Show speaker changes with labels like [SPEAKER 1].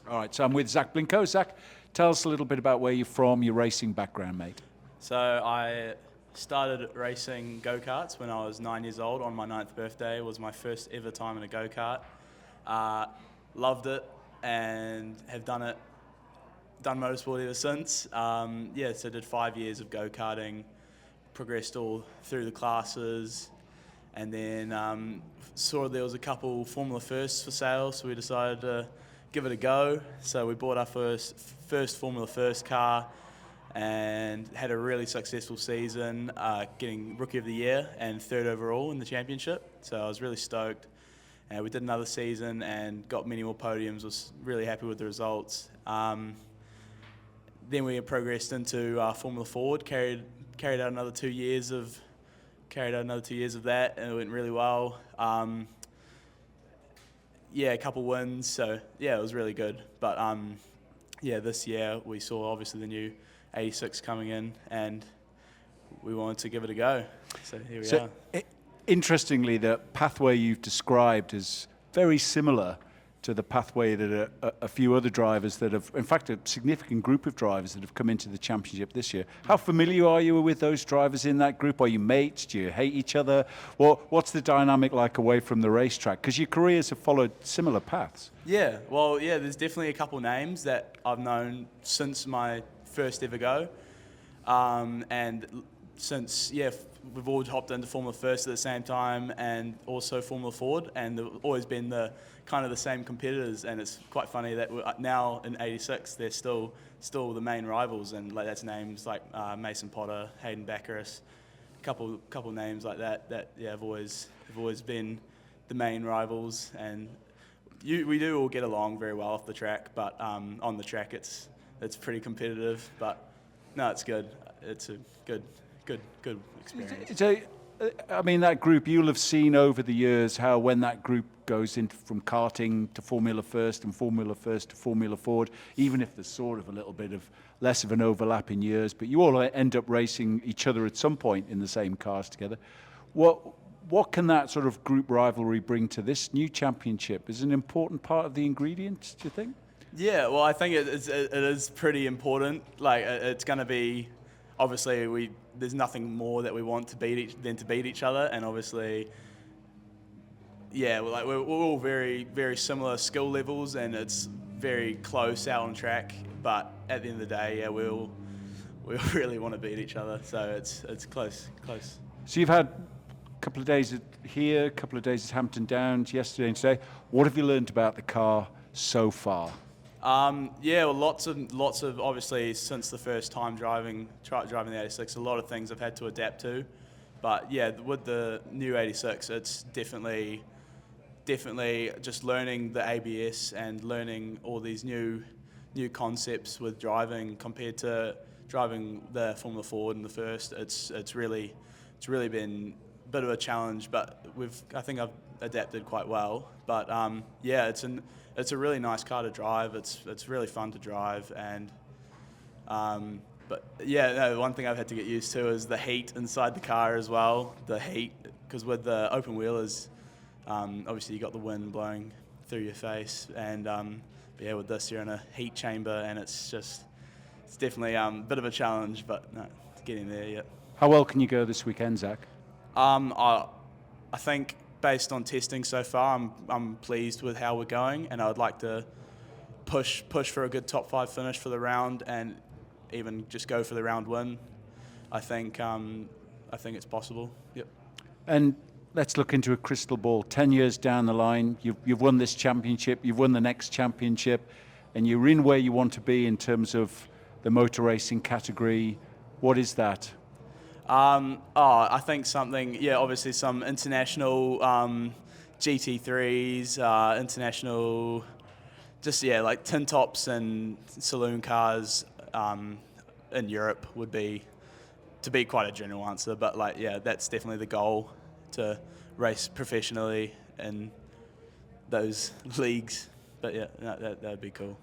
[SPEAKER 1] All right, so I'm with Zach Blincoe. Zach, tell us a little bit about where you're from, your racing background, mate.
[SPEAKER 2] So I started racing go-karts when I was 9 years old. On my 9th birthday was my first ever time in a go-kart. Loved it and have done motorsport ever since. So did 5 years of go-karting, progressed all through the classes, and then saw there was a couple Formula Firsts for sale, so we decided to give it a go. So we bought our first Formula First car and had a really successful season, getting Rookie of the Year and 3rd overall in the championship. So I was really stoked. And we did another season and got many more podiums, was really happy with the results. Then we progressed into Formula Ford, carried out another 2 years of that, and it went really well. A couple wins, so yeah, it was really good. But this year we saw obviously the new 86 coming in, and we wanted to give it a go. So here we are.
[SPEAKER 1] Interestingly, the pathway you've described is very similar to the pathway that a few other drivers that have, in fact, a significant group of drivers that have come into the championship this year. How familiar are you with those drivers in that group? Are you mates? Do you hate each other? What's the dynamic like away from the racetrack? Because your careers have followed similar paths.
[SPEAKER 2] Yeah, there's definitely a couple names that I've known since my first ever go. And since, we've all hopped into Formula First at the same time and also Formula Ford, and they've always been the same competitors. And it's quite funny that now in 86 they're still the main rivals, and like that's names like Mason Potter, Hayden Baccaris, a couple names like that have always been the main rivals. And we do all get along very well off the track, but on the track it's pretty competitive. But no, it's good. It's a good experience.
[SPEAKER 1] So, I mean, that group, you'll have seen over the years how when that group goes into from karting to Formula First and Formula First to Formula Ford, even if there's sort of a little bit of less of an overlap in years, but you all end up racing each other at some point in the same cars together. What can that sort of group rivalry bring to this new championship? Is it an important part of the ingredients, do you think?
[SPEAKER 2] Yeah, well, I think it is pretty important. Like, it's going to be, obviously, there's nothing more that we want than to beat each other, and obviously, we're all very, very similar skill levels, and it's very close out on track. But at the end of the day, we really want to beat each other, so it's close.
[SPEAKER 1] So you've had a couple of days here, a couple of days at Hampton Downs, yesterday and today. What have you learned about the car so far?
[SPEAKER 2] Lots of obviously since the first time driving the 86, a lot of things I've had to adapt to. But yeah, with the new 86, it's definitely just learning the ABS and learning all these new concepts with driving compared to driving the Formula Ford in the first. It's really been a bit of a challenge, but I think I've adapted quite well. But it's a really nice car to drive. It's really fun to drive, and one thing I've had to get used to is the heat inside the car as well. The heat, because with the open wheelers, obviously you got the wind blowing through your face, and with this you're in a heat chamber, and it's definitely a bit of a challenge, but no, it's getting there yet.
[SPEAKER 1] How well can you go this weekend, Zach?
[SPEAKER 2] I think based on testing so far, I'm pleased with how we're going, and I would like to push for a good top 5 finish for the round, and even just go for the round win. I think it's possible. Yep.
[SPEAKER 1] And let's look into a crystal ball. 10 years down the line, you've won this championship, you've won the next championship, and you're in where you want to be in terms of the motor racing category. What is that?
[SPEAKER 2] I think something, obviously some international GT3s, international, like tin tops and saloon cars in Europe would be quite a general answer, but that's definitely the goal, to race professionally in those leagues. But that would be cool.